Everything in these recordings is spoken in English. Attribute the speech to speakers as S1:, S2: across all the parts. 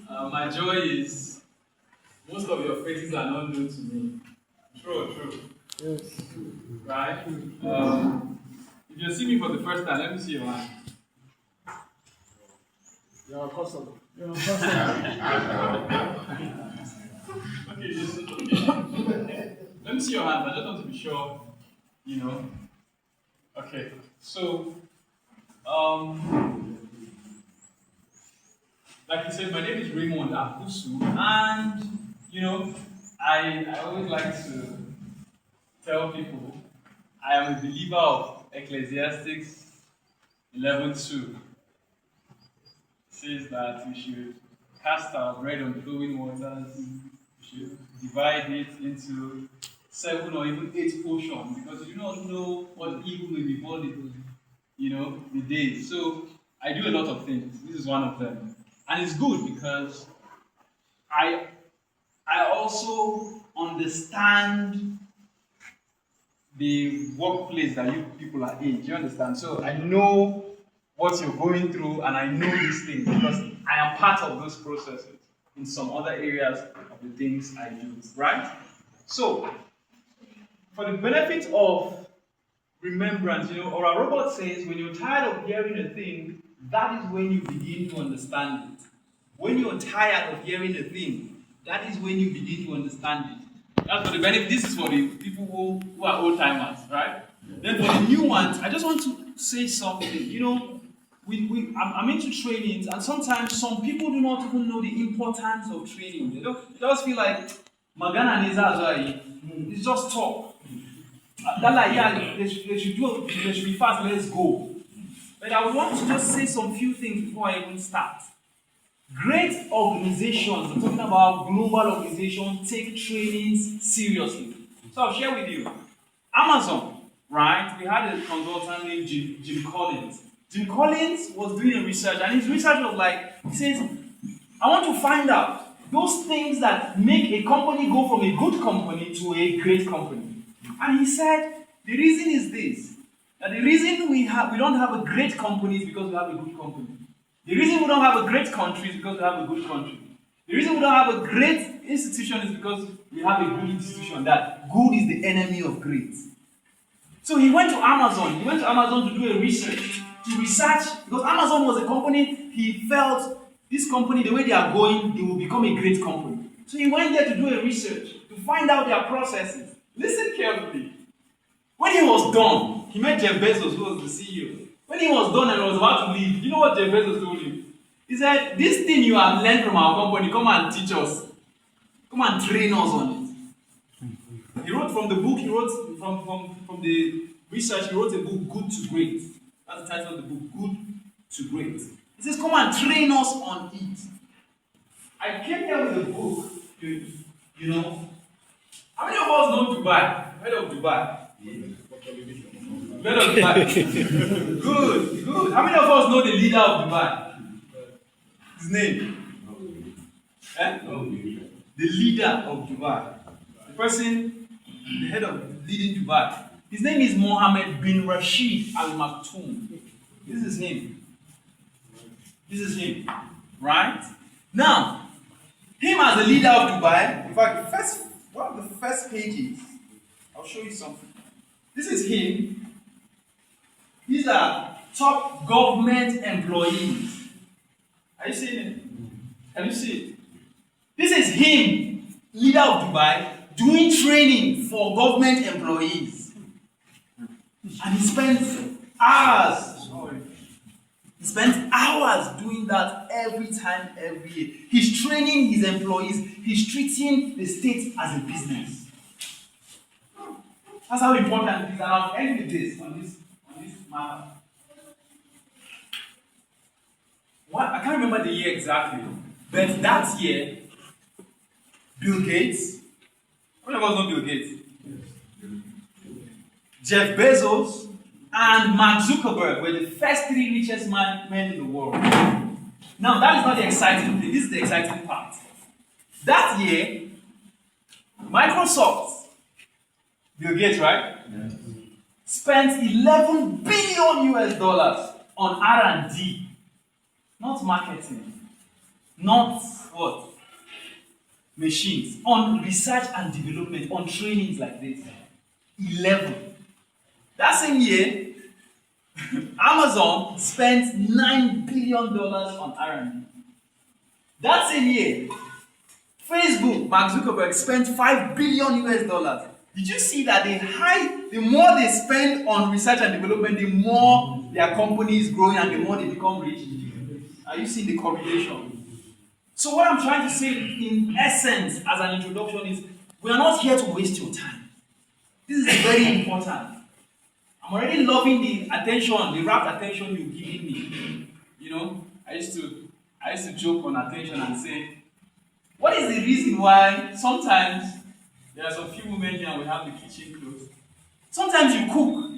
S1: My joy is most of your faces are not new to me. True.
S2: Yes.
S1: Right? If you see me for the first time, let me see your hand.
S2: You're a customer.
S1: Okay. Let me see your hand. I just want to be sure, you know. Okay. So, like you said, my name is Raymond Akusu, and I always like to tell people I am a believer of Ecclesiastes 11:2. It says that we should cast our bread on flowing waters, we should divide it into 7 or even 8 portions because you do not know what evil may befall the day. So I do a lot of things. This is one of them. And it's good because I also understand the workplace that you people are in. Do you understand? So I know what you're going through and I know these things because I am part of those processes in some other areas of the things I do. Right? So, for the benefit of remembrance, Ora Robert says when you're tired of hearing a thing, that is when you begin to understand it. When you're tired of hearing a thing, that is when you begin to understand it. That's for the benefit. This is for the people who are old timers, right? Then for the new ones, I just want to say something. I'm into trainings, and sometimes some people do not even know the importance of training. They just feel like Magana Neza it's just talk. That like, yeah, they should be fast, let's go. But I would want to just say some few things before I even start. Great organizations, I'm talking about global organizations, take trainings seriously. So I'll share with you. Amazon, right? We had a consultant named Jim Collins. Jim Collins was doing a research, and his research was like, he says, I want to find out those things that make a company go from a good company to a great company. And he said, the reason is this, that the reason we don't have a great company is because we have a good company. The reason we don't have a great country is because we have a good country. The reason we don't have a great institution is because we have a good institution, that good is the enemy of great. So he went to Amazon. He went to Amazon to do a research, because Amazon was a company, he felt this company, the way they are going, they will become a great company. So he went there to do a research, to find out their processes. Listen carefully. When he was done, he met Jeff Bezos, who was the CEO. When he was done and was about to leave, you know what Jeff Bezos told him? He said, this thing you have learned from our company, come and teach us. Come and train us on it. He wrote from the book, he wrote from the research, he wrote a book, Good to Great. That's the title of the book, Good to Great. He says, come and train us on it. I came here with a book, you know. How many of us know Dubai? Heard of Dubai? Heard of Dubai? Good. How many of us know the leader of Dubai? His name? The leader of Dubai. The person, the head of leading Dubai. His name is Mohammed bin Rashid Al Maktoum. This is his name. This is him. Right? Now, him as the leader of Dubai, in fact, one of the first pages, I'll show you something. This is him. These are top government employees. Are you seeing it? Can you see it? This is him, leader of Dubai, doing training for government employees. And he spends hours. He spends hours doing that every time, every year. He's training his employees. He's treating the state as a business. That's how important it is. And I'll end with this on this matter. I can't remember the year exactly, but that year, Bill Gates, how many of us know Bill Gates? Jeff Bezos and Mark Zuckerberg were the first 3 richest men in the world. Now, that is not the exciting thing. This is the exciting part. That year, Microsoft, Bill Gates, right? Yes. Spent 11 billion US dollars on R&D, not marketing. not what? Machines. On research and development, on trainings like this. 11. That same year, Amazon spent $9 billion on R&D. That same year, Facebook, Mark Zuckerberg spent $5 billion US. Did you see that the more they spend on research and development, the more their company is growing and the more they become rich? Are you seeing the correlation? So what I'm trying to say in essence as an introduction is, we are not here to waste your time. This is very important. I'm already loving the attention, the rapt attention you're giving me. You know, I used to joke on attention and say, what is the reason why sometimes there are some few women here and we have the kitchen closed? Sometimes you cook.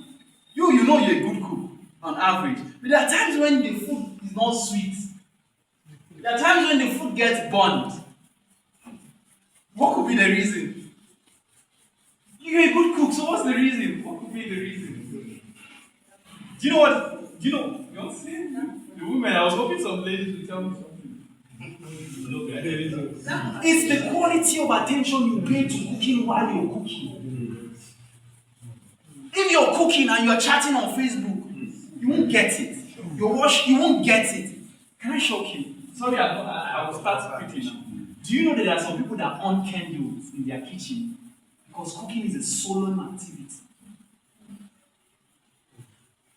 S1: You know you're a good cook on average. But there are times when the food is not sweet. There are times when the food gets burnt. What could be the reason? You're a good cook, so what's the reason? What could be the reason? Do you know what? You know saying? The women, I was hoping some ladies would tell me something. It's the quality of attention you pay to cooking while you're cooking. If you're cooking and you're chatting on Facebook, you won't get it. You won't get it. Can I shock you? Sorry, I will start quickly now. Do you know that there are some people that on candles in their kitchen because cooking is a solemn activity?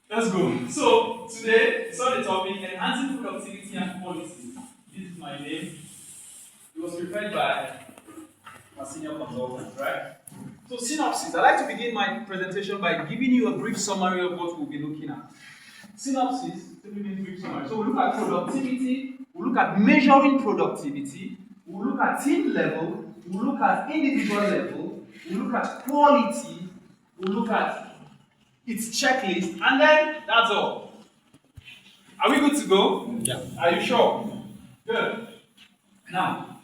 S1: Let's go. So today, it's on the topic enhancing productivity and quality. This is my name. It was prepared by my senior consultant, right? So synopsis. I'd like to begin my presentation by giving you a brief summary of what we'll be looking at. Synopsis, brief summary. So we'll look at productivity, we'll look at measuring productivity, we'll look at team level, we'll look at individual level, we'll look at quality, we'll look at its checklist, and then that's all. Are we good to go?
S2: Yeah.
S1: Are you sure? Good. Now,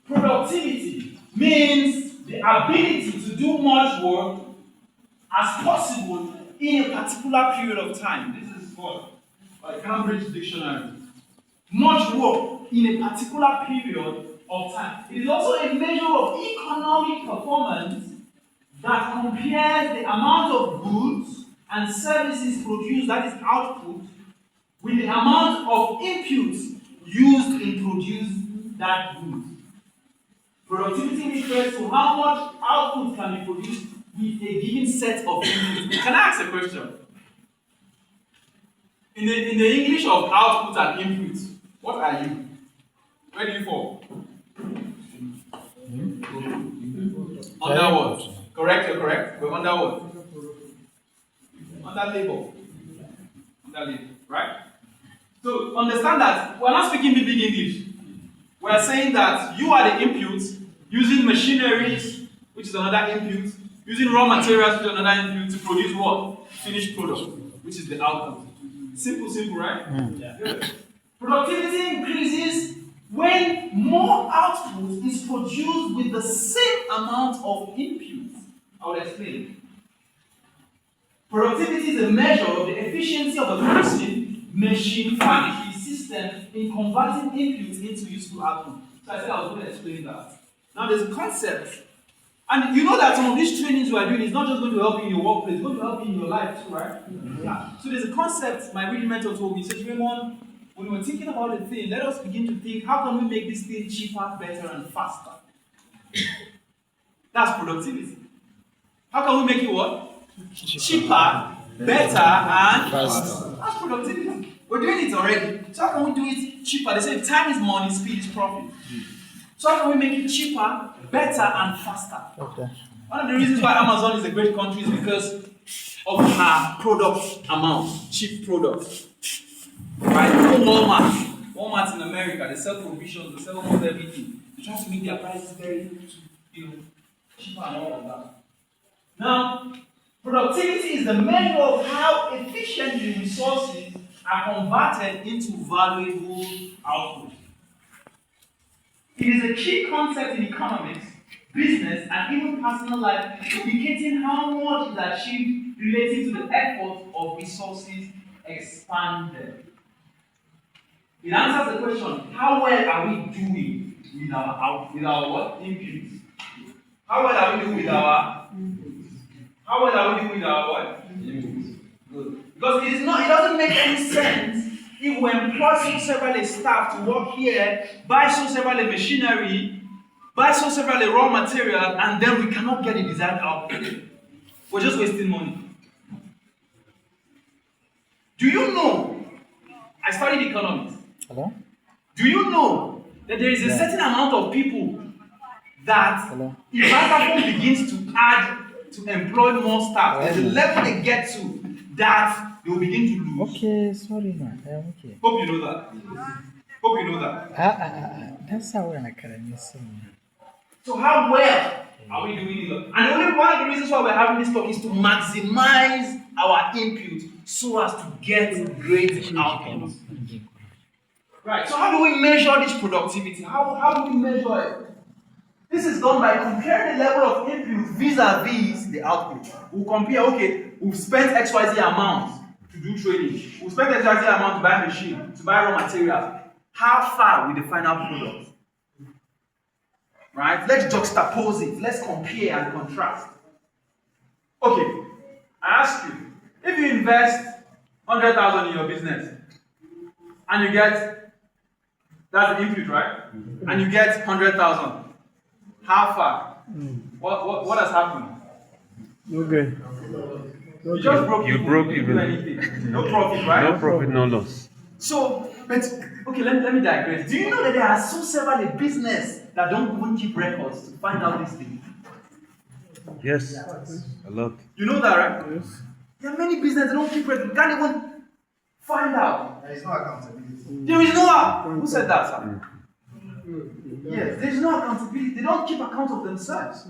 S1: productivity means the ability to do much work as possible in a particular period of time. This is what I Cambridge Dictionary. Much work in a particular period of time. It is also a measure of economic performance that compares the amount of goods and services produced, that is output, with the amount of inputs used in producing that good. Productivity refers to how much output can be produced with a given set of inputs. Can I ask a question? In the English of output and input, what are you? Where do you fall? Under what? Correct, you're correct. We're under what? Under labor. Under labor, right? So understand that we're not speaking big English. We're saying that you are the input, using machineries, which is another input, using raw materials, which is another input, to produce what? Finished product, which is the output. Simple, right? Yeah. Good. Productivity increases when more output is produced with the same amount of input. I will explain. Productivity is a measure of the efficiency of a person, machine, factory, system in converting inputs into useful output. So I said I was going to explain that. Now there's a concept, and you know that some of these trainings we are doing is not just going to help you in your workplace, it's going to help you in your life too, right? Yeah. So there's a concept my reading mentor told me. He said, Raymond, when we're thinking about the thing, let us begin to think, how can we make this thing cheaper, better, and faster? That's productivity. How can we make it what? Cheaper, better, and faster. That's productivity. We're doing it already. So how can we do it cheaper? They say time is money, speed is profit. So how can we make it cheaper, better, and faster? Okay. One of the reasons why Amazon is a great country is because of her product amount, cheap products. Right? Walmart in America, they sell provisions, they sell almost everything. They try to make their prices very, cheaper and all of that. Now, productivity is the measure of how efficiently resources are converted into valuable output. It is a key concept in economics, business, and even personal life, indicating how much is achieved relating to the effort of resources expanded. It answers the question, how well are we doing with our what? Inputs. How well are we doing with our what? Inputs. Good. Because it doesn't make any sense if we employ so several staff to work here, buy so several machinery, buy so several raw material, and then we cannot get the desired output. We're just wasting money. Do you know? I studied economics.
S3: Hello?
S1: Do you know that there is a certain amount of people that if Vitaform begins to employ more staff, there's a level they get to that they will begin to lose.
S3: Okay, sorry, man. Okay.
S1: Hope you know that. Hope you know that.
S3: That's how I can see.
S1: So how well are we doing it? And only one of the reasons why we're having this talk is to maximize our input so as to get great outcomes. Right, so how do we measure this productivity? How do we measure it? This is done by comparing the level of input vis-a-vis the output. We'll compare, okay, we've spent XYZ amount to do trading. We've spent XYZ amount to buy machine, to buy raw materials. How far with the final product? Right? Let's juxtapose it. Let's compare and contrast. Okay, I ask you, if you invest 100,000 in your business and you get, that's the input, right? And you get 100,000, how far? What has happened?
S2: Okay.
S1: You just broke
S4: You
S1: even.
S4: broke
S1: You didn't do
S4: even.
S1: anything. No profit, right?
S4: No profit, no loss.
S1: So, but okay, let me digress. Do you know that there are so several business that don't even keep records to find out these things?
S4: Yes, a lot.
S1: You know that, right?
S2: Yes.
S1: There are many businesses that don't keep records. You can't even find out.
S5: There is no accountability.
S1: There is no. Who said that, sir? Yes, there is no accountability. They don't keep account of themselves.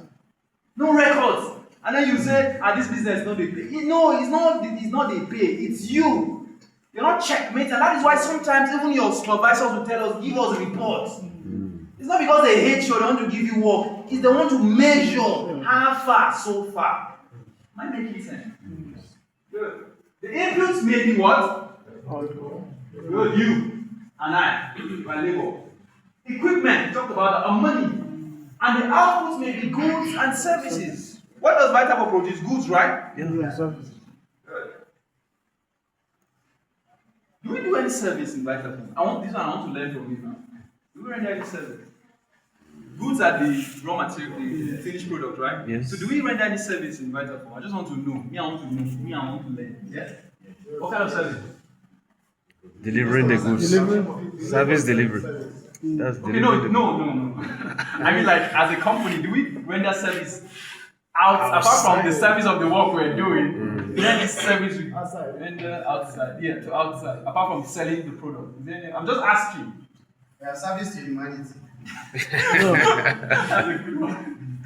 S1: No records. And then you say, this business no they pay. No, it's not they pay. It's you. You're not checkmate, and that is why sometimes even your supervisors will tell us, give us reports. It's not because they hate you or they want to give you work. It's they want to measure how far so far. Am I making sense? Good. The inputs may be what? Good, you and I, my labor. Equipment, talked about that, money. And the outputs may be goods and services. What does Vitaform produce? Goods, right?
S2: Yes, sir.
S1: Do we do any service in Vitaform? I want to learn from you now. Do we render any service? Goods are the raw material, the finished product, right?
S4: Yes.
S1: So do we render any service in Vitaform? I just want to know. Me, I want to know. Me, I want to learn. Yeah? What kind of service?
S4: Delivering the goods. Service delivery. That's
S1: Okay,
S4: delivering
S1: no. I mean, like, as a company, do we render service apart from the service of the work we're doing? Is there any service we render outside? Yeah, to outside, apart from selling the product. Is there any, I'm just asking.
S5: We are service to humanity.
S1: That's a good one.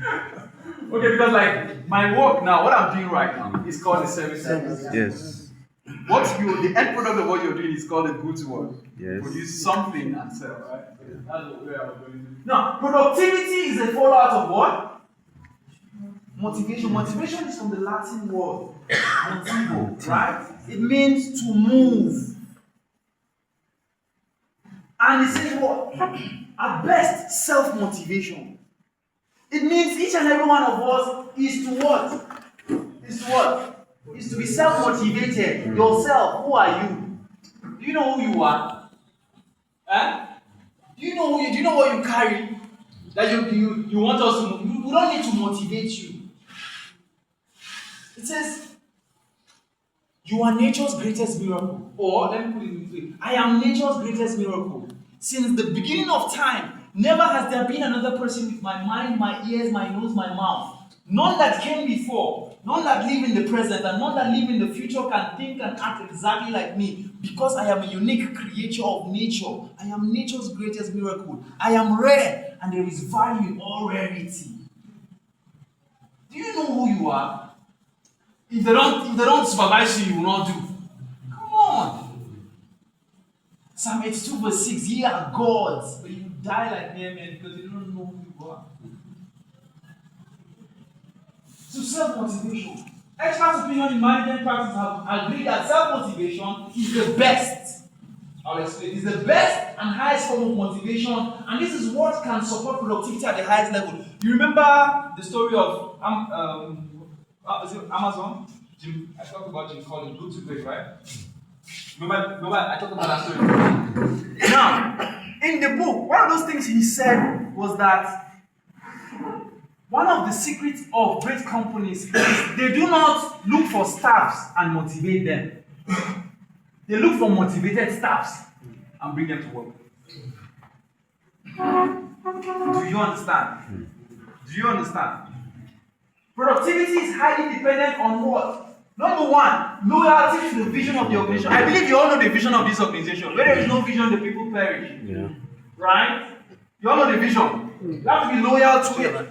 S1: Okay, because like my work now, what I'm doing right now is called a service.
S4: Yes.
S1: The end product of what you're doing is called a goods work.
S4: Yes.
S1: Produce something and sell, right? That's the way I was going. Now, productivity is a fallout of what? Motivation. Motivation is from the Latin word motivo, right? It means to move. And it says what? At best, self-motivation. It means each and every one of us is to what? Is to be self-motivated. Yourself, who are you? Do you know who you are? Eh? Do you know what you carry? That you want us to, we don't need to motivate you. It says, you are nature's greatest miracle. Or, let me put it in this way, I am nature's greatest miracle. Since the beginning of time, never has there been another person with my mind, my ears, my nose, my mouth. None that came before, none that live in the present, and none that live in the future can think and act exactly like me. Because I am a unique creature of nature. I am nature's greatest miracle. I am rare, and there is value in all rarity. Do you know who you are? If they don't supervise you, you will not do. Come on. Psalm 82 verse 6, ye are gods, but you die like mere men because you don't know who you are. So self-motivation. Experts' opinion in management practice have agreed that self-motivation is the best I'll explain. It's the best and highest form of motivation, and this is what can support productivity at the highest level. You remember the story of is it Amazon? I talked about Jim Collins, Good to Great, right? Remember I talked about that story. Now, in the book, one of those things he said was that one of the secrets of great companies is they do not look for staffs and motivate them. They look for motivated staffs and bring them to work. Do you understand? Do you understand? Productivity is highly dependent on what? Number one, loyalty to the vision of the organization. I believe you all know the vision of this organization. Where there is no vision, the people perish.
S4: Yeah.
S1: Right? You all know the vision. You have to be loyal to it.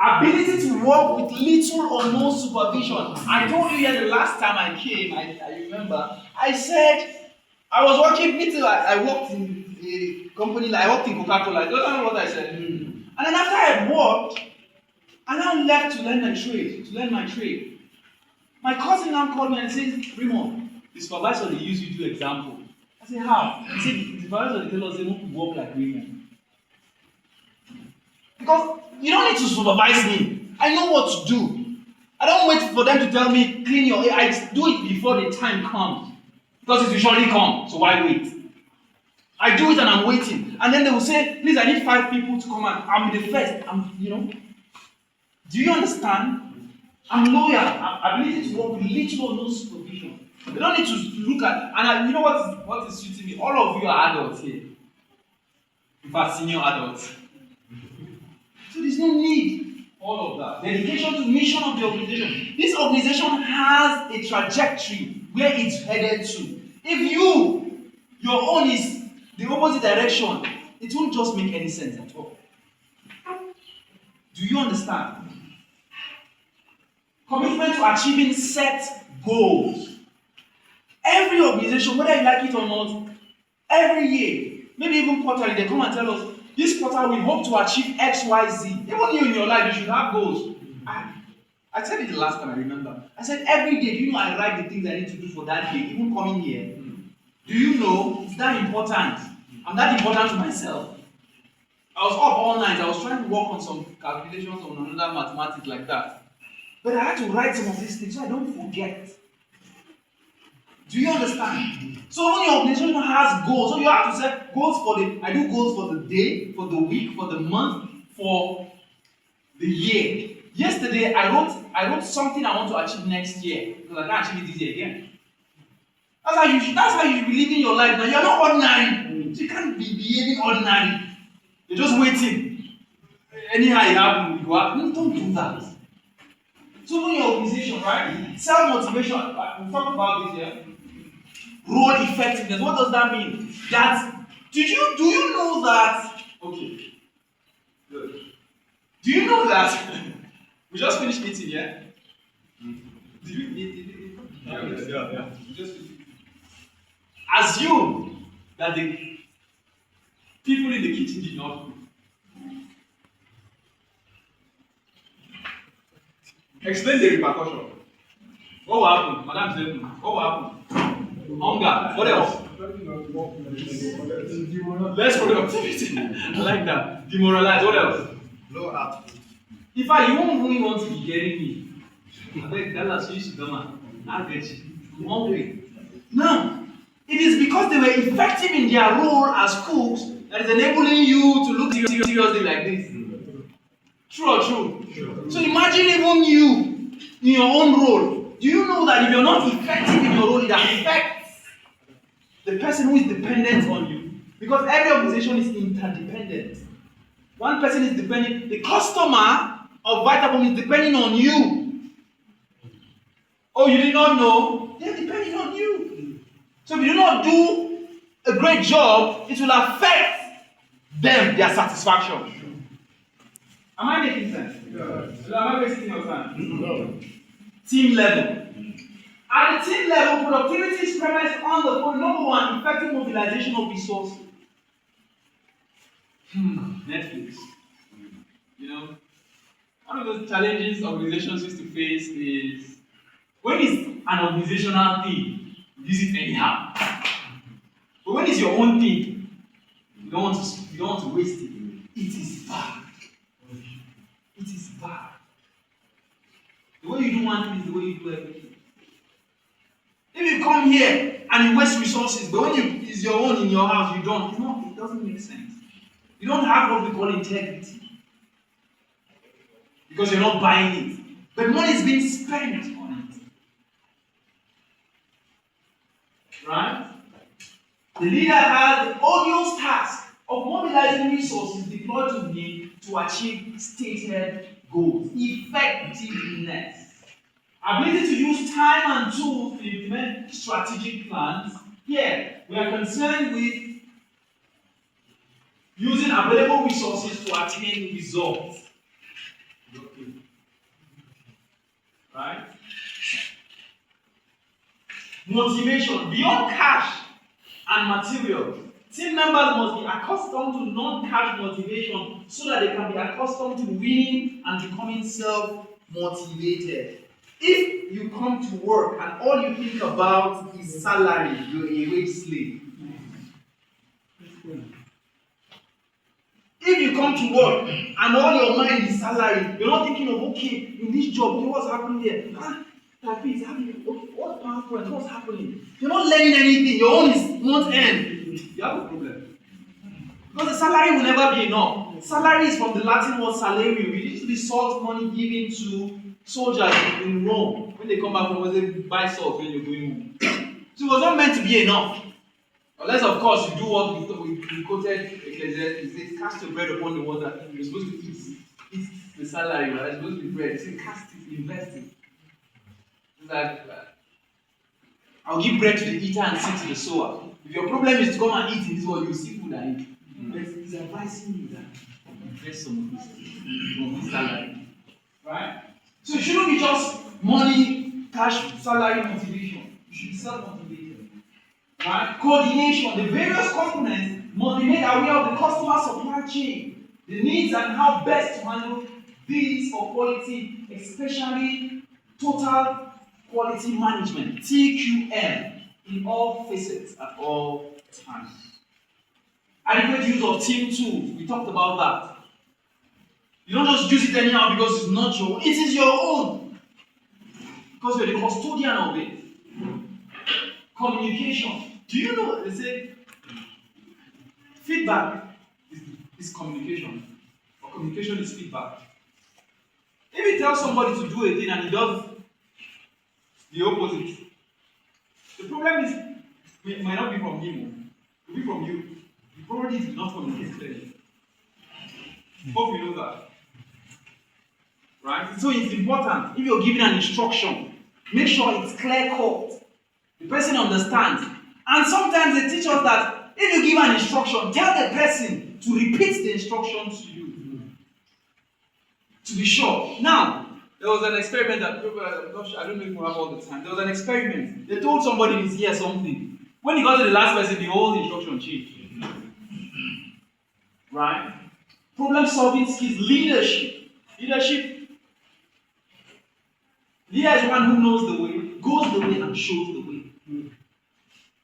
S1: Ability to work with little or no supervision. I told you here the last time I came, I remember, I said, I was working, I worked in a company, I worked in Coca-Cola. I don't know what I said. And then after I had worked, I now left to learn my trade. My cousin now called me and says, Raymond, the supervisor they use you do example. I said, how? He said, the supervisor they tell us they want to work like Raymond. Because you don't need to supervise me. I know what to do. I don't wait for them to tell me, clean your hair. I do it before the time comes. Because it will surely come, so why wait? I do it and I'm waiting. And then they will say, please, I need 5 people to come and I'm the first. Do you understand? I'm loyal. I'm ability to work with little or no supervision. They don't need to look at, and you know what is suiting me? All of you are adults here. In fact, senior adults. So there's no need for all of that. Dedication to mission of the organization. This organization has a trajectory where it's headed to. If your own is the opposite direction, it won't just make any sense at all. Do you understand? Commitment to achieving set goals. Every organization, whether you like it or not, every year, maybe even quarterly, they come and tell us, this quarter we hope to achieve X, Y, Z. Even you in your life, you should have goals. I said it the last time I remember. I said every day, do you know I write the things I need to do for that day, even coming here? Do you know it's that important? I'm that important to myself. I was up all night. I was trying to work on some calculations on another mathematics like that. But I had to write some of these things so I don't forget. Do you understand? So when your organization has goals, so you have to set goals I do goals for the day, for the week, for the month, for the year. Yesterday I wrote something I want to achieve next year because I can't achieve it this year again. That's how you should be living your life now. You're not ordinary. So you can't be behaving ordinary. You're just waiting. Anyhow it happens, you happen. No, don't do that. So in your organization, right? Self-motivation, we talked about this here. Role effectiveness. What does that mean? Do you know that? Okay. Good. Do you know that? We just finished eating, yeah? Did you eat? Yeah. Just assume that the people in the kitchen did not cook. Explain the repercussion. What will happen? Madam said, what will happen? Hunger. What else? Less productivity. I like that. Demoralize. What else?
S5: Low output.
S1: In fact, you won't really want to be getting me. I beg that last you should come on. I'll get you. I'm hungry. No. It is because they were effective in their role as cooks that is enabling you to look seriously like this. True or true? Sure. So imagine even you in your own role. Do you know that if you're not effective in your role, it affects the person who is dependent on you? Because every organization is interdependent. One person is depending, the customer of Vitaform is depending on you. Oh, you did not know? They're depending on you. So if you do not do a great job, it will affect them, their satisfaction. Am I making sense? Yes. Am I wasting your time? No. Team level. At the team level, productivity is premised on the number one, effective mobilization of resources. Netflix. You know, one of those challenges organizations used to face is when it's an organizational thing, use it anyhow. But But when it's your own thing, you don't want to waste it. It is bad. It is bad. The way you do one thing is the way you do everything. If you come here and you waste resources, but when it's your own in your house, you don't. It doesn't make sense. You don't have what we call integrity. Because you're not buying it. But money is being spent on it. Right? The leader has the odious task of mobilizing resources deployed to him to achieve stated goals. Effectiveness. Ability to use time and tools to implement strategic plans. Here, we are concerned with using available resources to attain results. Right? Motivation. Beyond cash and material, team members must be accustomed to non-cash motivation so that they can be accustomed to winning and becoming self-motivated. If you come to work and all you think about is salary, you're a wage slave. If you come to work and all your mind is salary, you're not thinking of, okay, in this job, okay, what's happening there? That is happening. Okay, what's PowerPoint? What's happening? You're not learning anything. Your own is won't end. You have a problem. Because the salary will never be enough. Salary is from the Latin word salarium. It used to be salt money given to soldiers in Rome when they come back from where they buy salt when you're going home. So it was not meant to be enough. Unless, of course, you do what we quoted Ecclesiastes. It says, cast your bread upon the water. You're supposed to eat the salary, right? It's supposed to be bread. It says, cast it, invest it. It's like, I'll give bread to the eater and seed to the sower. If your problem is to come and eat in this world, you see food and eat. But he's advising you that invest some of this from his salary. Right? So it shouldn't be just money, cash, salary, motivation. You should be self-motivated. Right? Coordination. The various components must be made aware of the customer supply chain, the needs and how best to handle these for quality, especially total quality management, TQM, in all facets at all times. Adequate use of team tools. We talked about that. You don't just use it anyhow because it's not your own. It is your own. Because you're the custodian of it. Communication. Do you know, they say, feedback is communication. Or communication is feedback. If you tell somebody to do a thing and he does the opposite, the problem is, it might not be from him, it will be from you. You probably did not communicate clearly. Hope you know that. Right? So it's important, if you're giving an instruction, make sure it's clear cut. The person understands. And sometimes they teach us that if you give an instruction, tell the person to repeat the instruction to you. To be sure. Now, there was an experiment that people, I don't know if you have all the time. There was an experiment. They told somebody in his ear something. When he got to the last person, the whole instruction changed. Right? Problem solving skills, leadership. Leader is one who knows the way, goes the way, and shows the way.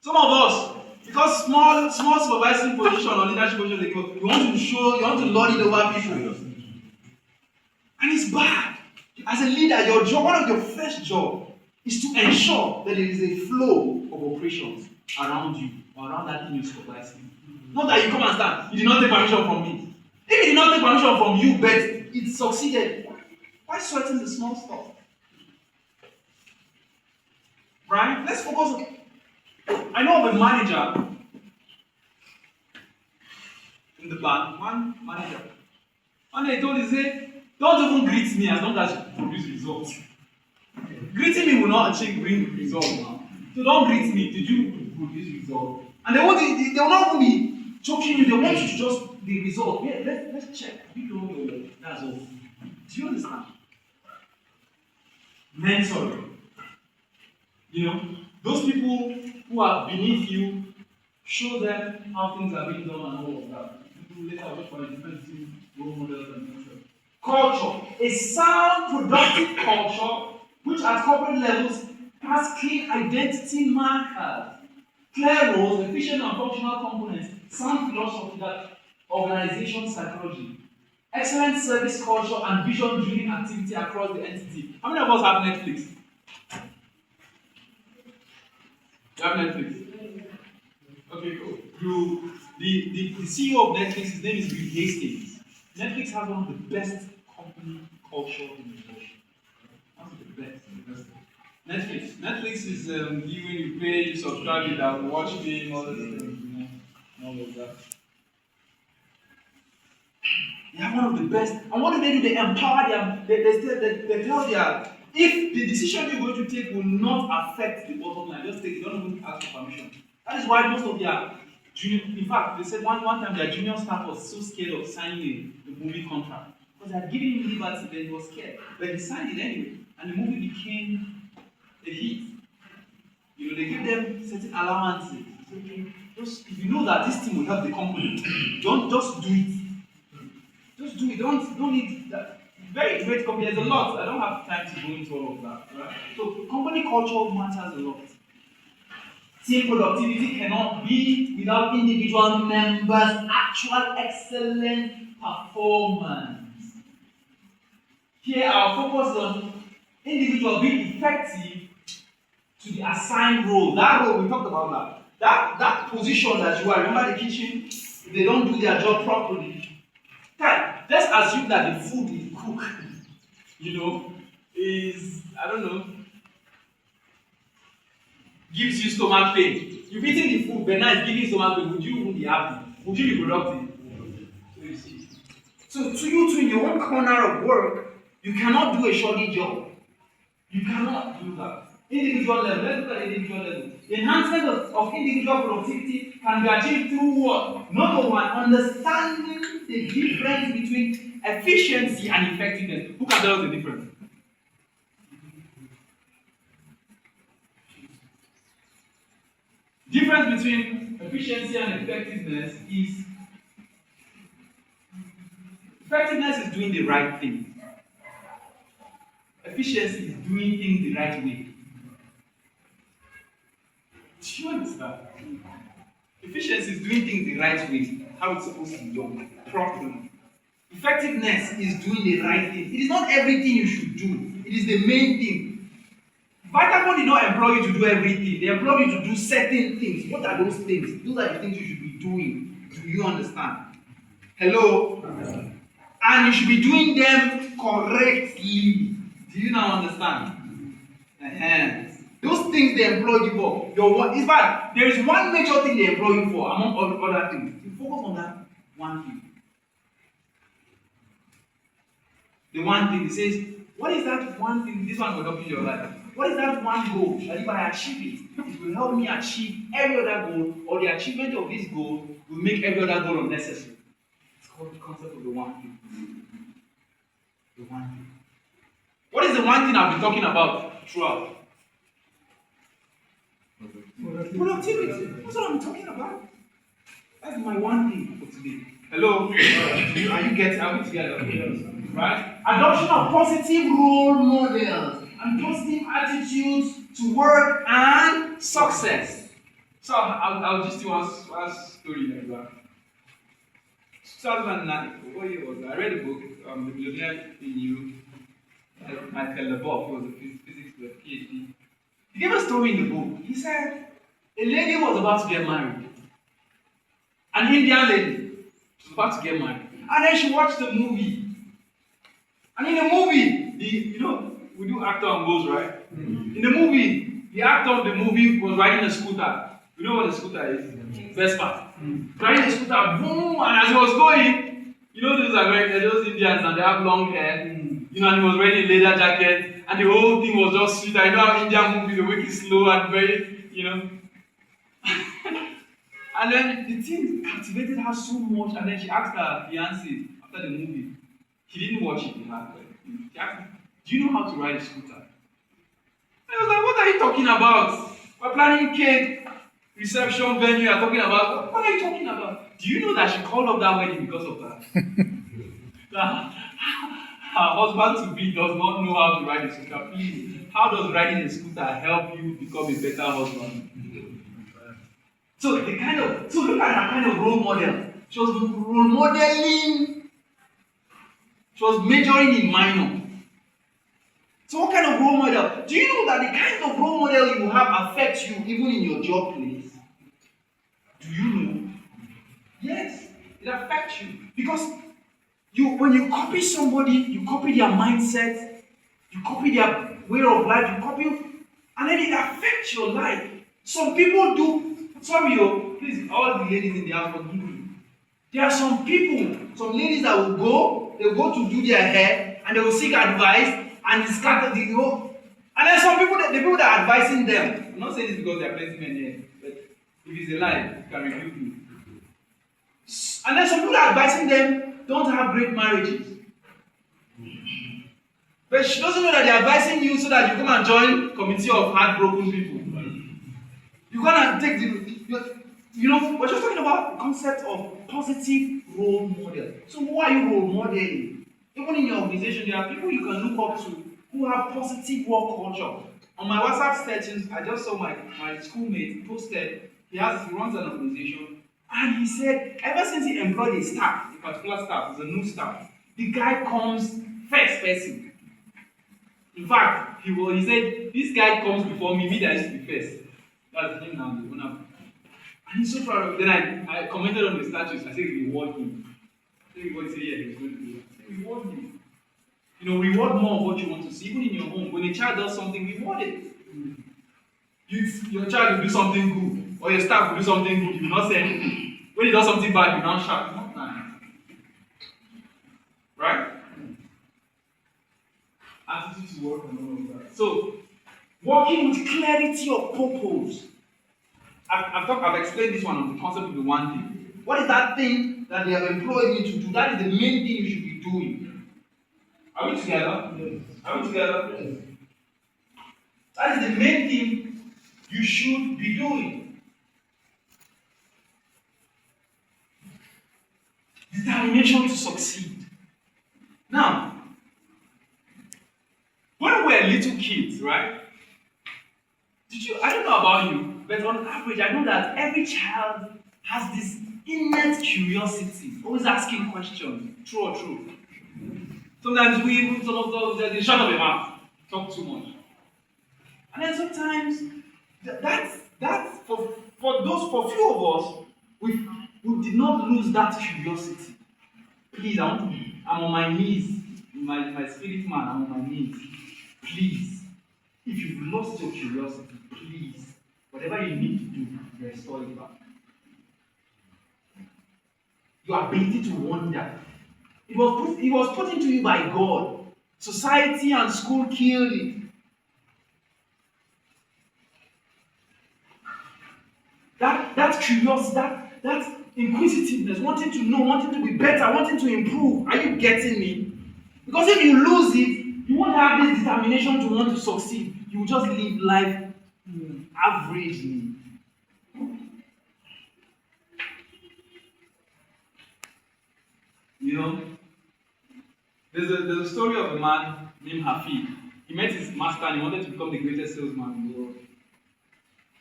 S1: Some of us, because small supervisory position or leadership position, they go, you want to lord it over people. And it's bad. As a leader, your job, one of your first job, is to ensure that there is a flow of operations around you, or around that thing you're supervising. Not that you come and stand, you did not take permission from me. If you did not take permission from you, but it succeeded, why sweating the small stuff? Right? Let's focus on. I know of a manager in the bank, one manager. And they told him, say, don't even greet me as long as you produce results. Greeting me will not bring results now. So don't greet me, did you produce results? And they will not even be choking you, they want you to just the result. Yeah, let's check. You don't know, that's all. Do you understand? Mentoring. You know, those people who are beneath you, show them how things are being done and all of that. People later look for different role models and things. Culture. A sound, productive culture which at corporate levels has clear identity markers. Clear roles, efficient and functional components, sound philosophy that organization psychology, excellent service culture and vision-driven activity across the entity. How many of us have Netflix? You have Netflix? Okay, cool. The CEO of Netflix, his name is Reed Hastings. Netflix has one of the best company culture in the world. One of the best. Netflix is you when you pay, you subscribe, you that watch game, all those things, and all of that. They are one of the best. And what do? They empower them. They tell their, if the decision you're going to take will not affect the bottom line, just take it. Don't even ask for permission. That is why most of their junior, in fact, they said one time their junior staff was so scared of signing the movie contract because they had given him liberty, then he was scared. But he signed it anyway, and the movie became a hit. They give them certain allowances. Just, if you know that this thing will help the company, don't just do it. Just do it. Don't need that. Very great company. There's a lot. I don't have time to go into all of that. Right? So company culture matters a lot. Team productivity cannot be without individual members' actual excellent performance. Here our focus is on individual being effective to the assigned role. That role, we talked about that. That position that you are, remember the kitchen, if they don't do their job properly, let's assume that the food we cook, is, I don't know, gives you stomach pain. You've eaten the food, but now it's giving you stomach pain. Would you even be happy? Would you be productive? So you see. So to you too, in your own corner of work, you cannot do a shoddy job. You cannot do that. Individual level. Let's look at the individual level. The enhancement of individual productivity can be achieved through what? Number one, understanding the difference between efficiency and effectiveness. Who can tell us the difference? Difference between efficiency and effectiveness is doing the right thing. Efficiency is doing things the right way. Do you understand? Efficiency is doing things the right way, how it's supposed to be done, properly. Effectiveness is doing the right thing. It is not everything you should do, it is the main thing. Vitaform did not employ you to do everything, they employ you to do certain things. What are those things? Those are the things you should be doing. Do you understand? Hello? And you should be doing them correctly. Do you now understand? Those things they employ you for. In fact, there is one major thing they employ you for among all other things. You focus on that one thing. The one thing, it says, what is that one thing? This one will help you in your life. What is that one goal that if I achieve it will help me achieve every other goal, or the achievement of this goal will make every other goal unnecessary. It's called the concept of the one thing. The one thing. What is the one thing I've been talking about throughout? Productivity. That's what I'm talking about. That's my one thing for today. Hello? Are you getting out together? Right? Adoption of positive role models and positive attitudes to work and success. So I'll just do one story like that. 2009, what year was that? I read a book, The Millionaire in You. Michael Leboff, who was a physics PhD. He gave a story in the book. He said a lady was about to get married. An Indian lady. She was about to get married. And then she watched the movie. And in the movie, we do actor on goals, right? In the movie, the actor of the movie was riding a scooter. You know what a scooter is? Vespa. Riding a scooter, boom, and as he was going, those Americans, those Indians, and they have long hair. And he was wearing a leather jacket, and the whole thing was just sweet. I know how Indian movies, they make it slow and very, And then the thing captivated her so much, and then she asked her fiancé after the movie. He didn't watch it. She asked him, do you know how to ride a scooter? And I was like, what are you talking about? We're planning cake, reception venue, you're talking about, what are you talking about? Do you know that she called up that wedding because of that? That her husband-to-be does not know how to ride a scooter. Please, how does riding a scooter help you become a better husband? So look at her kind of role model. She was role modeling. She was majoring in minor. So what kind of role model? Do you know that the kind of role model you have affects you even in your job place? Do you know? Yes, it affects you. Because when you copy somebody, you copy their mindset, you copy their way of life, you copy, and then it affects your life. Some people do, sorry, please, all the ladies in the house, forgive me. There are some ladies that they'll go to do their hair, and they will seek advice, and scatter the whole. And then some people, the people that are advising them, I'm not saying this because there are plenty men here, but if it's a lie, you can rebuke me. And then some people that are advising them don't have great marriages. But she doesn't know that they're advising you so that you come and join committee of heartbroken people. You're gonna take we're just talking about the concept of positive role model. So who are you role modeling? Even in your organization, there are people you can look up to who have positive work culture. On my WhatsApp status, I just saw my schoolmate posted, he runs an organization, and he said, ever since he employed a staff, a particular staff, it's a new staff, the guy comes first person. In fact, he said, this guy comes before me that used to be first. That's him now, the owner. And he's so proud of it. Then I commented on the status, I said, reward him. Everybody said, yeah, he was going to do it. I said, reward him. Reward more of what you want to see. Even in your home, when a child does something, reward it. Your child will do something good, or your staff will do something good, you will not say anything. When he does something bad, you will not shout. It's not nice. Right? Attitude to work and all of that. So, working with clarity of purpose. I've explained this one on the concept of the one thing. What is that thing that they have employed me to do? That is the main thing you should be doing. Are we together? Yes. Are we together? Yes. That is the main thing you should be doing. Determination to succeed. Now, when we were little kids, right? I don't know about you, but on average, I know that every child has this innate curiosity, always asking questions, true or true. Sometimes some of those, they shut up your mouth, talk too much. And then sometimes, that's for few of us, we did not lose that curiosity. Please, I'm on my knees, my spirit man, I'm on my knees. Please, if you've lost your curiosity, please, whatever you need to do, restore it back. Your ability to wonder. It was put into you by God. Society and school killed it. That curiosity, that inquisitiveness, wanting to know, wanting to be better, wanting to improve. Are you getting me? Because if you lose it, you won't have this determination to want to succeed. You will just live life averagely. There's a story of a man named Hafid. He met his master and he wanted to become the greatest salesman in the world.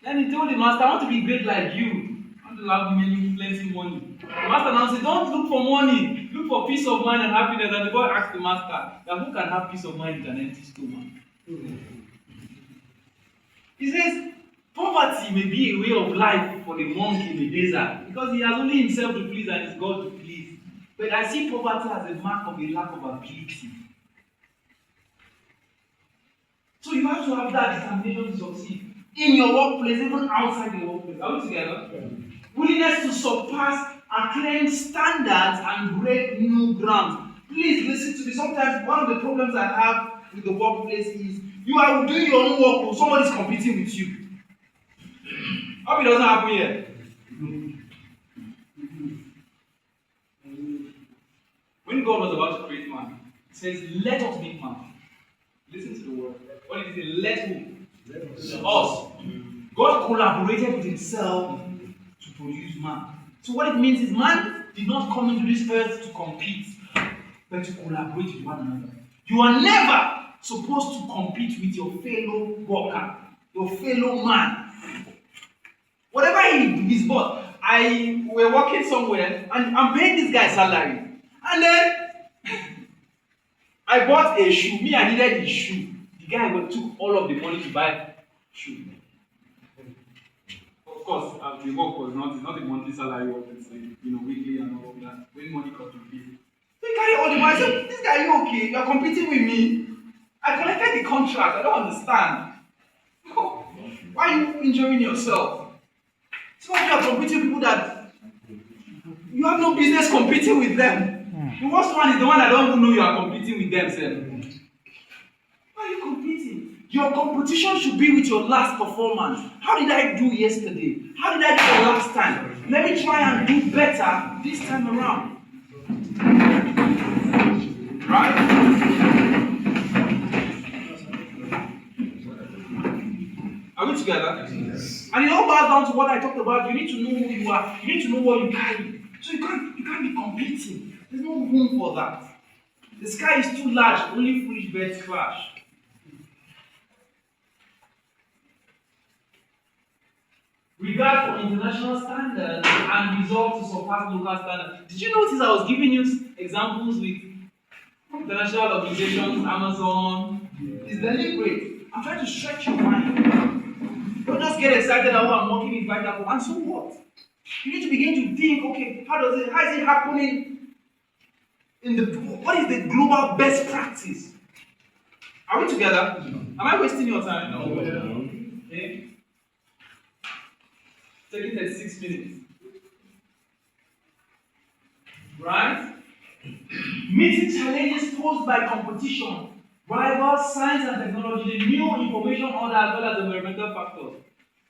S1: Then he told the master, I want to be great like you. I want to have plenty money. The master now said, don't look for money. Look for peace of mind and happiness. And the boy asked the master, that who can have peace of mind with an empty stomach? He says, poverty may be a way of life for the monk in the desert because he has only himself to please and his God to please. But I see poverty as a mark of a lack of ability. So you have to have that determination to succeed. In your workplace, even outside the workplace. Are we together? Yeah. Willingness to surpass acclaimed standards and break new ground. Please listen to me. Sometimes one of the problems I have with the workplace is you are doing your own work, but somebody is competing with you. I hope it doesn't happen here. When God was about to create man, He says, let us make man. Listen to the word. What did He say? Let who? Us. God collaborated with Himself to produce man. So what it means is man did not come into this earth to compete, but to collaborate with one another. You are never supposed to compete with your fellow worker, your fellow man. Whatever his boss, we're working somewhere and I'm paying this guy salary. And then I bought a shoe. Me, I needed his shoe. The guy took all of the money to buy shoe. Of course, the work was not a monthly salary work, it's weekly and all of that. When money comes to pay. So he carried all the money. I said, this guy, are you okay? You are competing with me. I collected the contract. I don't understand. Why are you injuring yourself? Some of you are competing with people that you have no business competing with them. The worst one is the one that don't even know you are competing with themselves. Why are you competing? Your competition should be with your last performance. How did I do yesterday? How did I do the last time? Let me try and do better this time around. Right? Are we together? Yes. And it all boils down to what I talked about. You need to know who you are. You need to know what you carry. So you can't be competing. There's no room for that. The sky is too large. Only foolish birds crash. Regard for international standards and resolve to surpass local standards. Did you notice I was giving you examples with international organizations, Amazon? It's deliberate. I'm trying to stretch your mind. Don't just get excited about I'm working in Vitaform. And so what? You need to begin to think, okay, how is it happening what is the global best practice? Are we together? Am I wasting your time? No. Okay. Taking 36 minutes. Right? Meeting challenges posed by competition, rivals, science and technology, the new information order as well as environmental factors.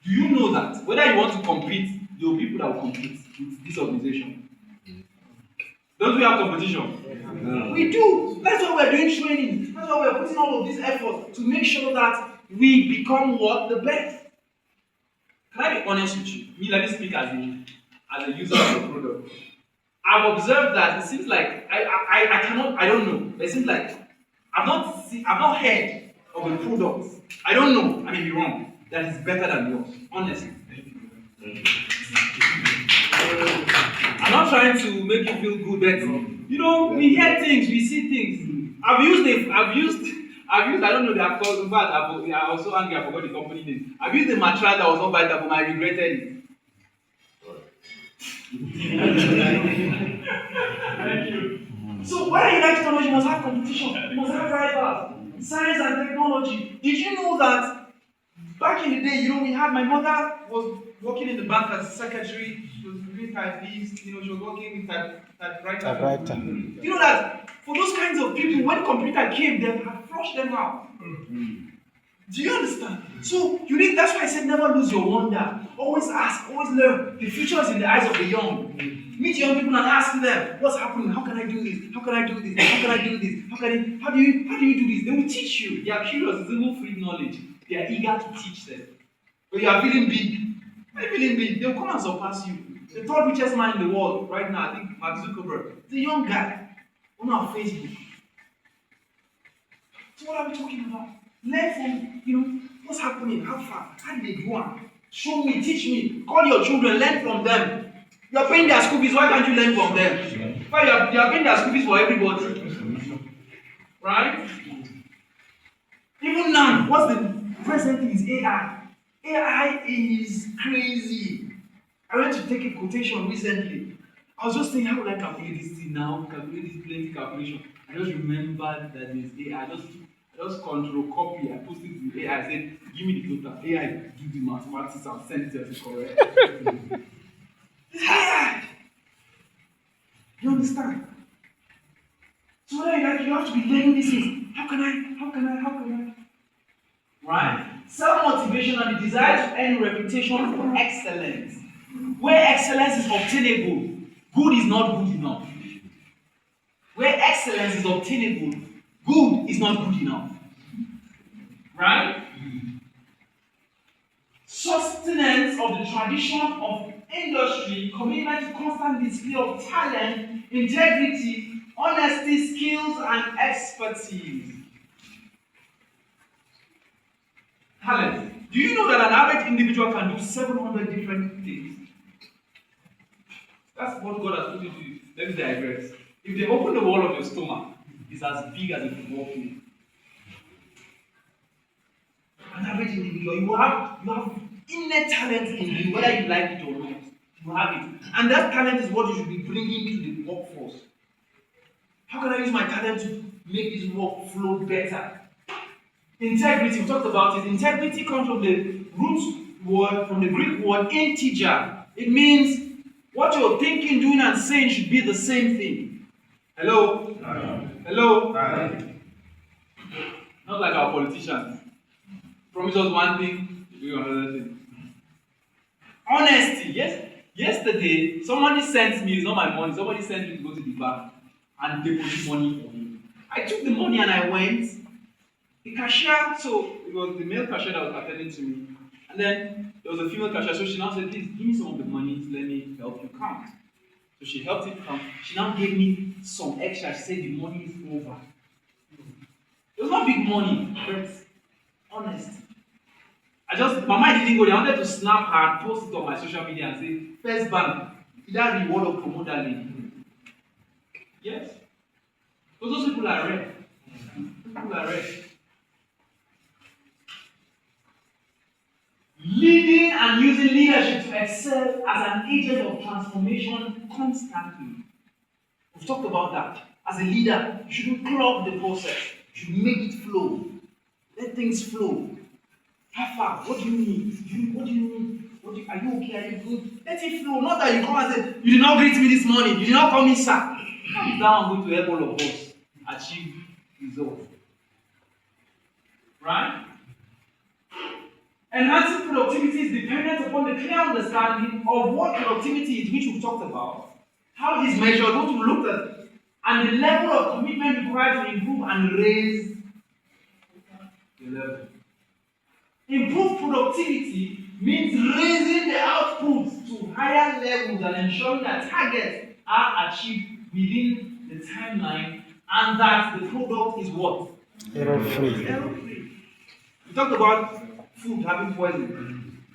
S1: Do you know that whether you want to compete, there will be people that will compete with this organization? Don't we have competition? No. We do. That's why we're doing training. That's why we're putting all of this effort to make sure that we become what? The best. Can I be honest with you? Me, let me speak as a user of the product. I've observed that it seems like I don't know. It seems like I've not heard of a product. I don't know. I may be wrong. That is better than yours. Honestly. I'm not trying to make you feel good, but we hear things, we see things. I've used, I don't know the called, in fact, I was so angry, I forgot the company name. I've used the mattress that was not Vitaform, I regretted it. Thank you. So, whether you like technology, you must have competition, you must have rivals, science and technology. Did you know that back in the day, we had my mother was working in the bank as a secretary, she was doing typeist, she was working with typewriter. You know that for those kinds of people, when computer came, they had flushed them out. Do you understand? So that's why I said never lose your wonder. Always ask, always learn. The future is in the eyes of the young. Meet young people and ask them, what's happening? How can I do this? How can I do this? How can I do this? How do you do this? They will teach you. They are curious, it's even free knowledge. They are eager to teach them. When you are feeling big, they will come and surpass you. The third richest man in the world right now, I think Mark Zuckerberg, is a young guy on our Facebook. So what are we talking about? Learn from, what's happening, how far, how did they do it? Show me, teach me, call your children, learn from them. You are paying their school fees, why can't you learn from them? Why you are paying their school fees for everybody. Right? Even now, what's the present thing is AI. AI is crazy. I went to take a quotation recently. I was just saying, how would I calculate this thing now? Calculate this plenty calculation. I just remembered that there's AI. I just control copy. I posted it to AI. I said, give me the total. AI, do the mathematics and send it as correct. It's AI. You understand? So whether you have to be learning these things. How can I? Right? Self-motivation and the desire to earn reputation for excellence. Where excellence is obtainable, good is not good enough. Where excellence is obtainable, good is not good enough. Right? Sustenance of the tradition of industry, commitment to constant display of talent, integrity, honesty, skills, and expertise. Talent. Do you know that an average individual can do 700 different things? That's what God has put you to do. Let me digress. If they open the wall of your stomach, it's as big as a football field. An average individual, you have innate talent in you, whether you like it or not. You have it. And that talent is what you should be bringing to the workforce. How can I use my talent to make this work flow better? Integrity, we talked about it. Integrity comes from the root word, from the Greek word integer. It means what you're thinking, doing, and saying should be the same thing. Hello? Hello? Not like our politicians. Promise us one thing, do another thing. Honesty, yes. Yesterday, somebody sent me, it's not my money, somebody sent me to go to the bank and deposit money for me. I took the money and I went. The cashier, so it was the male cashier that was attending to me. And then there was a female cashier, so she now said, please give me some of the money to let me help you count. So she helped it count. She now gave me some extra. She said the money is over. It was not big money, but honest. My mind didn't go there. I wanted to snap her and post it on my social media and say, First Bank, either reward or promote that lady. Yes. Because those people are rare. People are rare. Leading and using leadership to excel as an agent of transformation constantly. We've talked about that. As a leader, you shouldn't clog the process. You should make it flow. Let things flow. How far? What do you need? What do you need? Are you okay? Are you good? Let it flow. Not that you come and say, you did not greet me this morning. You did not call me sir. Calm down, going to help all of us achieve results. Right? Enhancing productivity is dependent upon the clear understanding of what productivity is, which we've talked about, how it is measured, what we looked at, and the level of commitment required to improve and raise the level. Improved productivity means raising the output to higher levels and ensuring that targets are achieved within the timeline and that the product is what?
S3: Error-free.
S1: Error-free. We talked about food having poison.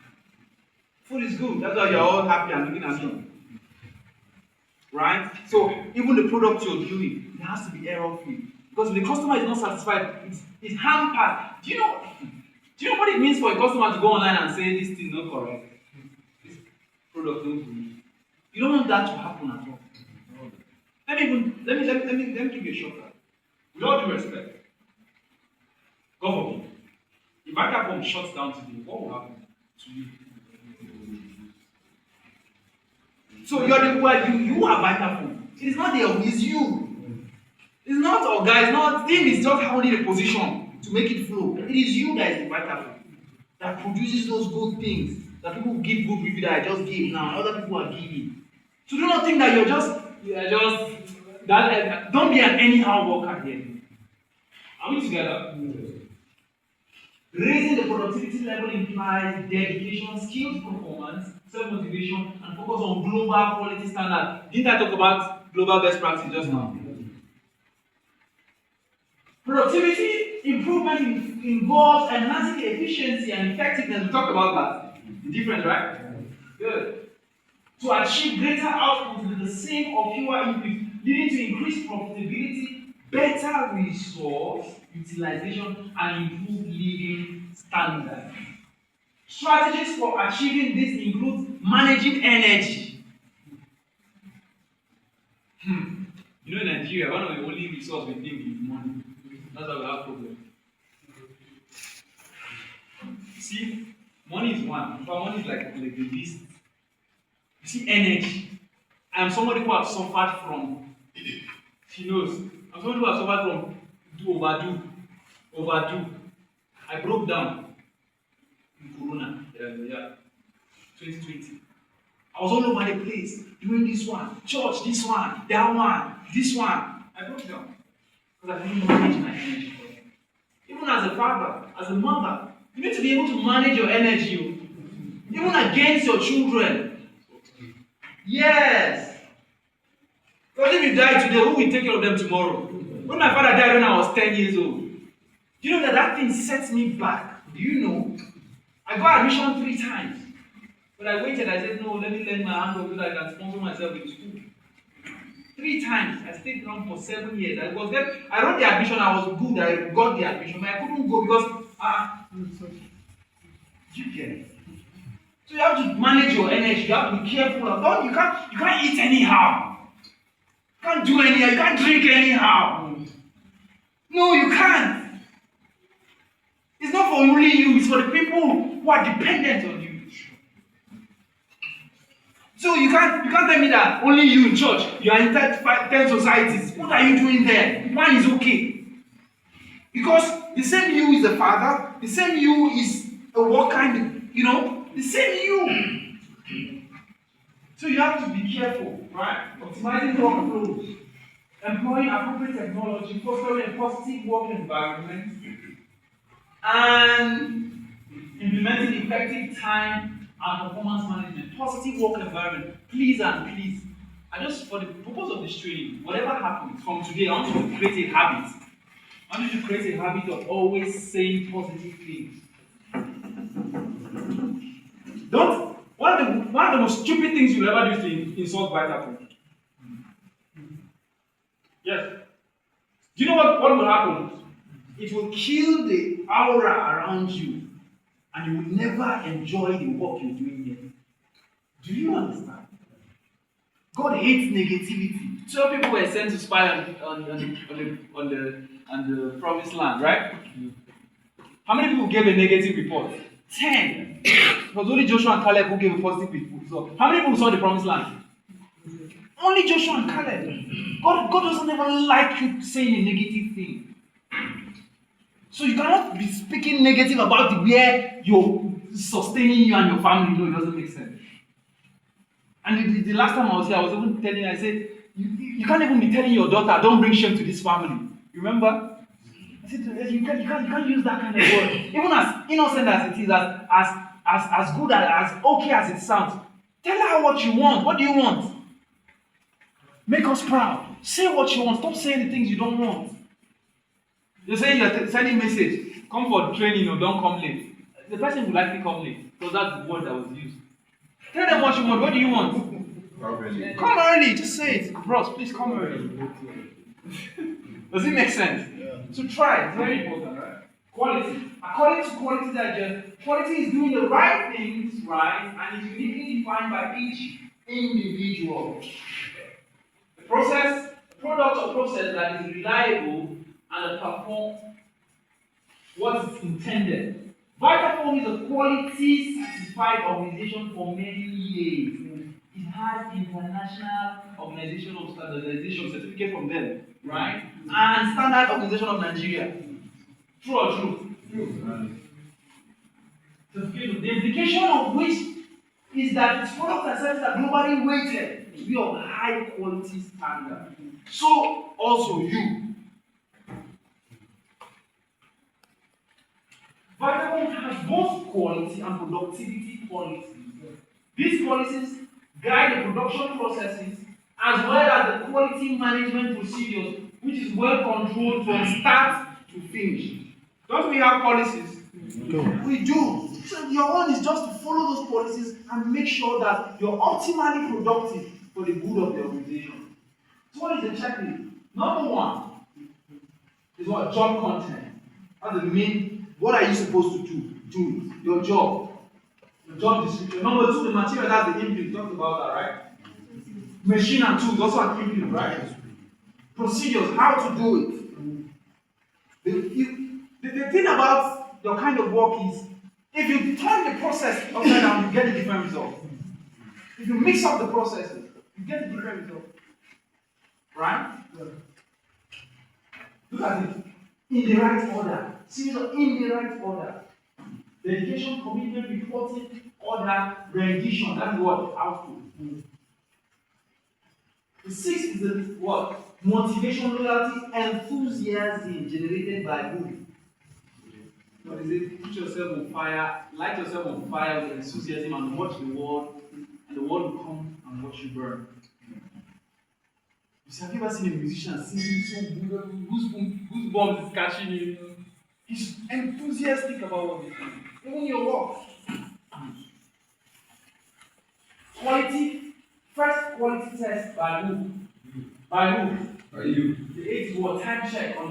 S1: Food is good. That's why you're all happy and looking at me. Right? So even the product you're doing, it has to be error-free. Because if the customer is not satisfied, it's hampered. Do you know what it means for a customer to go online and say this thing is not correct? This product don't believe. You don't want that to happen at all. Let me give you a shortcut. With all due respect, God forbid, if Vitaform shuts down today, what will happen to you? So you are Vitaform. It is not the it's you. It's not our guys, not thing is just holding a position to make it flow. It is you that is the Vitaform that produces those good things that people give good review that I just gave now, other people are giving. So do not think that you're just don't be an anyhow worker here. Are we together? Raising the productivity level implies dedication, skills performance, self-motivation, and focus on global quality standards. Didn't I talk about global best practice just now? Productivity improvement involves enhancing the efficiency and effectiveness. We talked about that. The difference, right? Good. To achieve greater output with the same or fewer inputs, leading to increased profitability, better resource utilization, and improved living standards. Strategies for achieving this include managing energy. You know, in Nigeria, one of the only resources we think is money. That's why we have problems. See, money is one. But money is like the least. You see, energy. I am somebody who has suffered from. She knows. I'm somebody who has suffered from overdo. I broke down in Corona. 2020. I was all over the place doing this one, church, this one, that one, this one. I broke down because I didn't manage my energy. Even as a father, as a mother, you need to be able to manage your energy, even against your children. Yes. Because if you die today, who will take care of them tomorrow? When my father died when I was 10 years old, do you know that thing sets me back? Do you know? I got admission 3 times. But I waited, I said, no, let me learn my handwork so that I can sponsor myself in school. 3 times. I stayed around for 7 years. I wrote the admission, I was good, I got the admission, but I couldn't go because you get it. So you have to manage your energy, you have to be careful. You can't eat anyhow. You can't do anyhow, you can't drink anyhow. No, you can't. It's not for only you, it's for the people who are dependent on you. So you can't tell me that only you in church, you are in 10 societies. What are you doing there? One is okay. Because the same you is a father, the same you is a worker, the same you. So you have to be careful, right? Optimizing workflows, employing appropriate technology, fostering a positive work environment, and implementing effective time and performance management. Positive work environment. Please and please. For the purpose of this training, whatever happens from today, I want you to create a habit. I want you to create a habit of always saying positive things. One of the most stupid things you'll ever do is to insult Vitaform. Yes. Do you know what will happen? It will kill the aura around you, and you will never enjoy the work you're doing here. Do you understand? God hates negativity. 12 people were sent to spy on the promised land, right? How many people gave a negative report? 10. It was only Joshua and Caleb who gave a positive report. So, how many people saw the promised land? Only Joshua and Caleb. God doesn't even like you saying a negative thing. So you cannot be speaking negative about where you're sustaining you and your family. No, it doesn't make sense. And the last time I was here, I was even telling you, I said, you can't even be telling your daughter, don't bring shame to this family. You remember? I said, you can't use that kind of word. Even as innocent as it is, as good as okay as it sounds, tell her what you want. What do you want? Make us proud. Say what you want. Stop saying the things you don't want. You're saying you're sending message, come for training or don't come late. The person will likely come late because that's the word that was used. Tell them what you want. What do you want? Come early. Just say it. Bros, please come early. Does it make sense?
S2: Yeah.
S1: So try. It's very important, right? Quality. According to Quality Digest, quality is doing the right things right and is uniquely defined by each individual. The product or process that is reliable and perform what is intended. Vitaform is a quality certified organization for many years. It has international organization of standardization certificate from them, right? And Standard Organization of Nigeria. True or true? True. The implication of which is that its products and services are globally weighted to be of high quality standard. So also you. Vitaform has both quality and productivity policies. These policies guide the production processes as well as the quality management procedures, which is well controlled from start to finish. Don't we have policies? We do. So your own is just to follow those policies and make sure that you're optimally productive for the good of the organization. So what is the checklist? Number 1 is what? Job content. That's the main. What are you supposed to do? Your job. Your job description. Number 2, the material. That's the input. We talked about that, right? Machine and tools. Also an input, right? Procedures. How to do it. The thing about your kind of work is, if you turn the process upside down, you get a different result. If you mix up the processes, you get a different result. Right? Look at it. In the right order. Series of in the right order. Dedication, commitment, reporting, order, rendition. That's what? Output. The 6th is the what? Motivation, loyalty, enthusiasm generated by who? What is it? Put yourself on fire, light yourself on fire with enthusiasm and watch the world, and the world will come and watch you burn. Have you ever seen a musician singing so good, goosebumps is catching you? He's enthusiastic about what he's doing. Even your work. First quality test by who? By who?
S6: Are you?
S1: The eighth is what? Time check on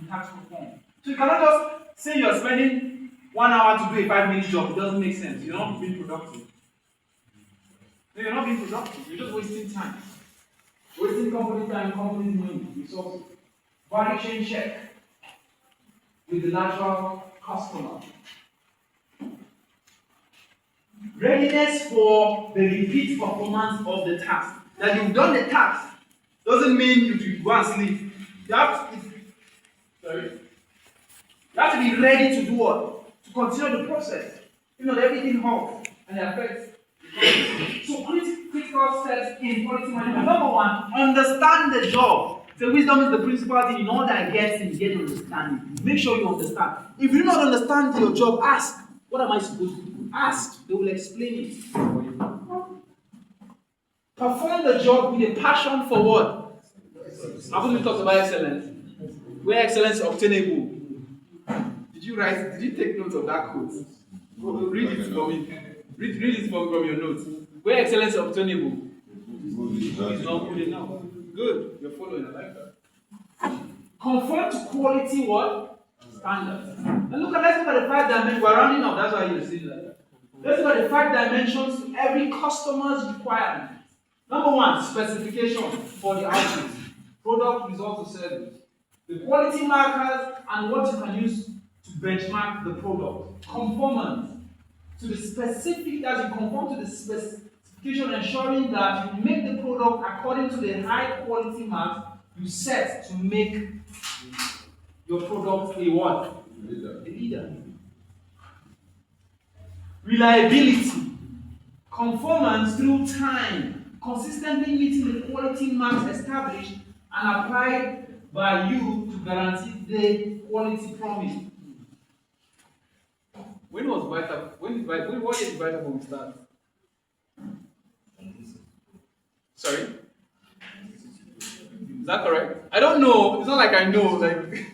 S1: tax reform. So you cannot just say you're spending 1 hour to do a 5-minute job. It doesn't make sense. You're not being productive. No, you're not being productive. You're just wasting time. Wasting company time, company money, resources. Value chain check with the natural customer. Readiness for the repeat performance of the task. That you've done the task doesn't mean you should go and sleep. You have to be ready to do what? To continue the process. You know, everything halts and it affects the quality. So critical steps in quality management. Number one, understand the job. So wisdom is the principal thing. In all that gets in, get understanding. Make sure you understand. If you do not understand your job, ask. What am I supposed to do? Ask. They will explain it for you. Perform the job with a passion for what? I've only talked about excellence. Where excellence is obtainable. Did you take note of that quote? Read it for me. Read it from your notes. Where excellence is obtainable. It's not good enough. Good. You're following. I like that. Conform to quality what? Standards. And let's look at the 5 dimensions. We're rounding up. That's why you're seeing that. Let's look at the 5 dimensions to every customer's requirement. Number 1, specification for the output. Product, result, or service. The quality markers and what you can use to benchmark the product. Conformance to the specific, as you conform to the specification, ensuring that you make the product according to the high quality marks you set to make your product a what? A leader. Reliability. Conformance through time, consistently meeting the quality marks established and applied by you to guarantee the quality promised. When what year did Vitaform start? Sorry? Is that correct? I don't know. It's not like I know. Like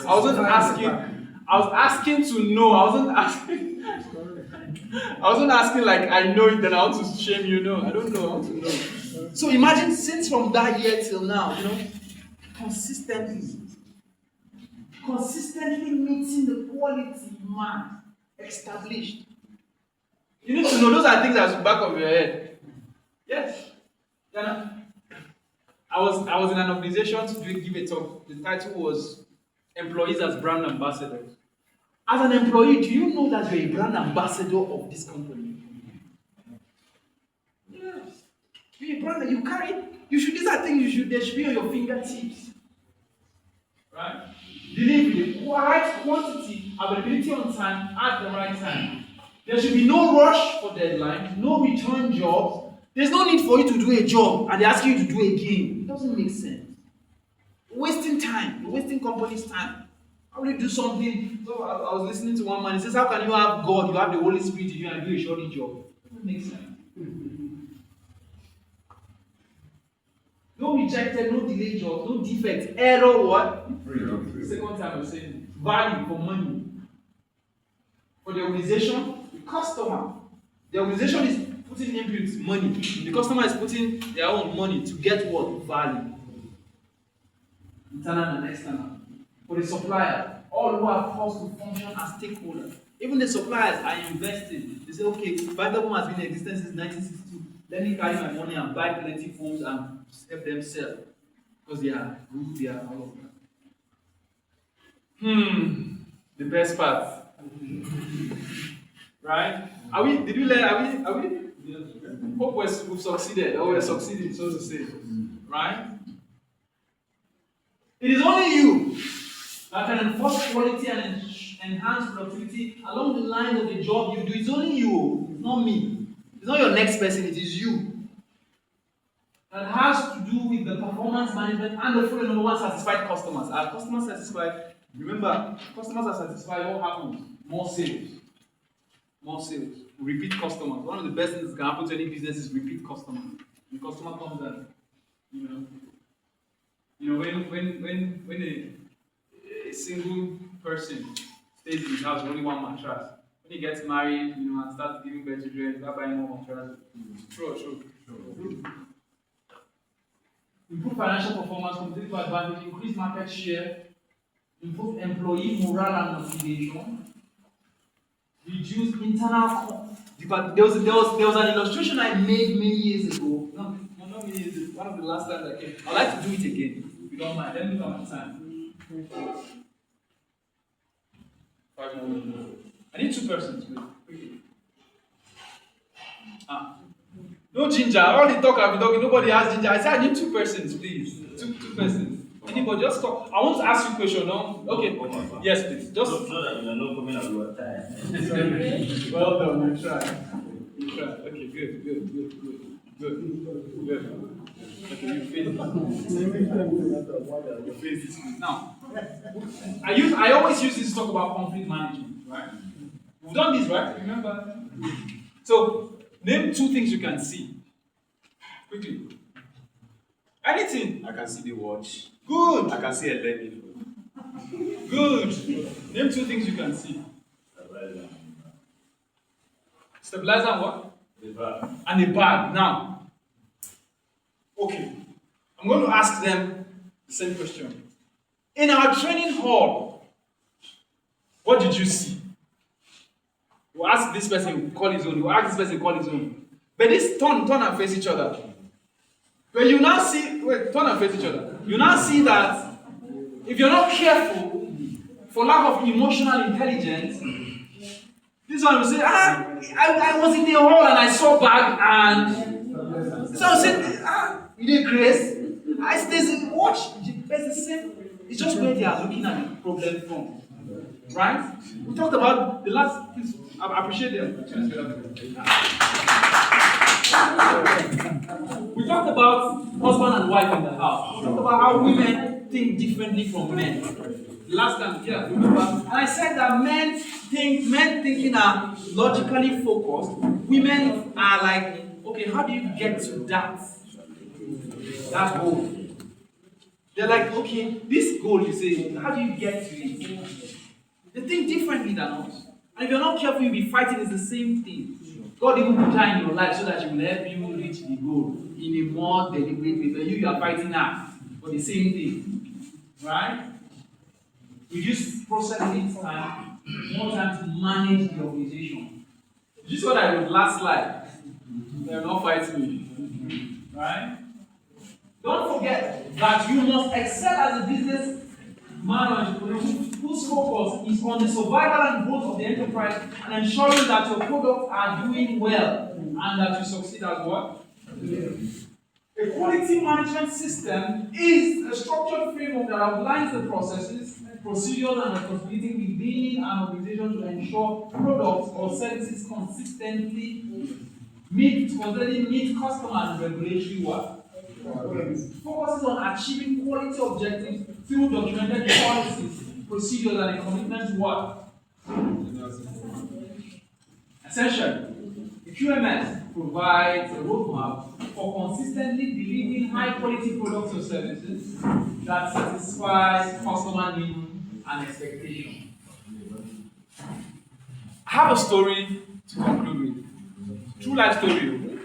S1: I wasn't asking. I was asking to know. I wasn't asking like I know it, then I want to shame you. No, I don't know. I want to know. So imagine since from that year till now, consistently meeting the quality mark established. You need to know those are things that's back of your head. Yes. I was in an organization to give a talk. The title was Employees as Brand Ambassadors. As an employee, do you know that you're a brand ambassador of this company? Yes. You're a brand that you carry. These are things they should be on your fingertips. Right? Delivery, right quantity, availability on time, at the right time. There should be no rush for deadlines, no return jobs. There's no need for you to do a job and they ask you to do again. It doesn't make sense. You're wasting time. You're wasting company's time. How will you do something? So I was listening to one man. He says, how can you have God, you have the Holy Spirit in you and do a shoddy job? It doesn't make sense. No rejected, no delayed jobs, no defects, error, what? Second time I'm saying value for money. For the organization, the customer. The organization is putting inputs, money. The customer is putting their own money to get what? Value. Internal and external. For the supplier, all who are forced to function as stakeholders. Even the suppliers are invested. They say, okay, Vitaform has been in existence since 1962. Let me carry my money and buy plenty phones and help them sell. Because they are good, they are all of that. The best part. Right? Did we learn? Are we? Hope we've succeeded, or we're succeeding, so to say. Right? It is only you that can enforce quality and enhance productivity along the line of the job you do. It's only you, it's not me. It's not your next person, it is you. That has to do with the performance management and the following. Number 1, satisfied customers. Are customers satisfied? Remember, customers are satisfied, what happens? More sales. More sales. Repeat customers. One of the best things that can happen to any business is repeat customers. The customer comes and, when a single person stays in his house with only one mattress, When he gets married, and starts giving birth to children, start buying more materials. True. Improve financial performance, competitive advantage, increase market share, improve employee morale and motivation, reduce internal. But there was an illustration I made many years ago. No, not many years ago. One of the last times I came. I'd like to do it again. If you don't mind, let me look at my time. 5 more minutes. I need 2 persons, please. No ginger. All the talk I've been talking, nobody has ginger. I said I need 2 persons, please. Two persons. Anybody, just talk. I want to ask you a question, no? Okay. Yes, please. Just
S6: so that you are not coming at your time.
S1: Well done, you tried. Okay, good. Okay, you finished. Now, I always use this to talk about conflict management, right? We've done this, right? Remember? So, name 2 things you can see. Quickly. Anything.
S6: I can see the watch.
S1: Good.
S6: I can see a leg.
S1: Good. Name 2 things you can see. Stabilizer and what?
S6: The bag.
S1: And a bag. Now, okay. I'm going to ask them the same question. In our training hall, what did you see? We'll ask this person, call his own. We'll ask this person, call his own. But this turn and face each other. But you now see, turn and face each other. You now see that if you're not careful, for lack of emotional intelligence, this one will say, I was in the hall and I saw bag and so I said, you did grace. I said, watch, it's the same. It's just where they are looking at the problem from. Right? We talked about the last, please, I appreciate them. We talked about husband and wife in the house. We talked about how women think differently from men. Last time, yeah, remember? And I said that men thinking are logically focused. Women are like, okay, how do you get to that goal? They're like, okay, this goal, you say, how do you get to it? They think differently than us. And if you're not careful, you'll be fighting. It's the same thing. God even put her in your life so that she will help you reach the goal in a more deliberate way. But you are fighting her for the same thing. Right? Reduce process lead time, more time to manage the organization. This is what I wrote last slide. They are not fighting me. Right? Don't forget that you must excel as a business man whose focus is on the survival and growth of the enterprise and ensuring that your products are doing well and that you succeed as what? A quality management system is a structured framework that outlines the processes, procedures, and responsibility within an organization to ensure products or services consistently meet customer and regulatory work. Focuses on achieving quality objectives through documented policies, procedures, and a commitment to what? Essentially, the QMS provides a roadmap for consistently delivering high-quality products or services that satisfy customer needs and expectations. I have a story to conclude with. True life story.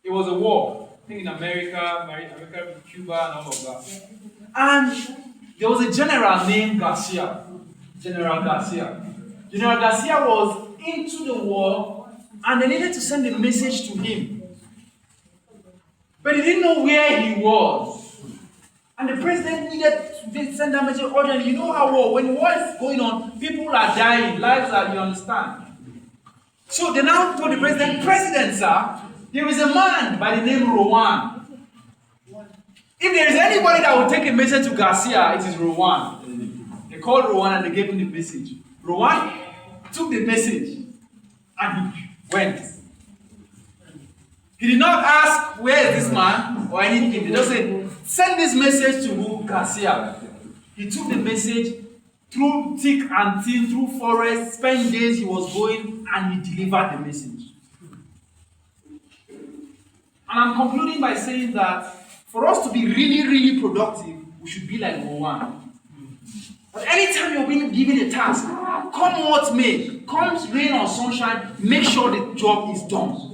S1: It was a war. I think in America, Cuba, and all of that. And there was a general named Garcia. General Garcia. General Garcia was into the war and they needed to send a message to him. But he didn't know where he was. And the president needed to send that message urgently. You know how when war is going on, people are dying, lives are, you understand. So they now told the President, sir, there is a man by the name Rowan. If there is anybody that will take a message to Garcia, it is Rowan. They called Rowan and they gave him the message. Rowan took the message and he went. He did not ask, where is this man or anything. He just said, send this message to who? Garcia. He took the message through thick and thin, through forest, spent days he was going, and he delivered the message. And I'm concluding by saying that for us to be really, really productive, we should be like Rowan.
S7: But anytime you're being given a task, come what may, comes rain or sunshine, make sure the job is done.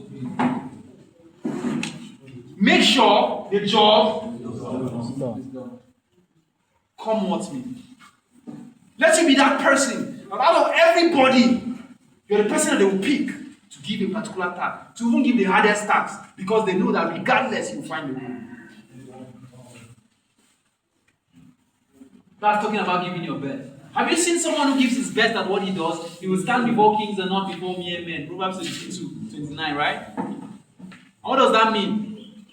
S7: Make sure the job is done. Come what may. Let you be that person. And out of everybody, you're the person that they will pick to give a particular task, to even give the hardest task, because they know that regardless, you'll find a way. That's talking about giving your best. Have you seen someone who gives his best at what he does? He will stand before kings and not before mere men. Proverbs 22:29, right? And what does that mean?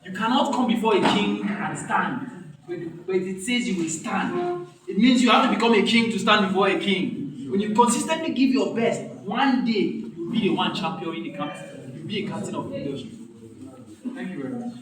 S7: You cannot come before a king and stand. But it says you will stand. It means you have to become a king to stand before a king. When you consistently give your best, one day you'll be the one champion in the captain. You'll be a captain of the industry. Thank you very much.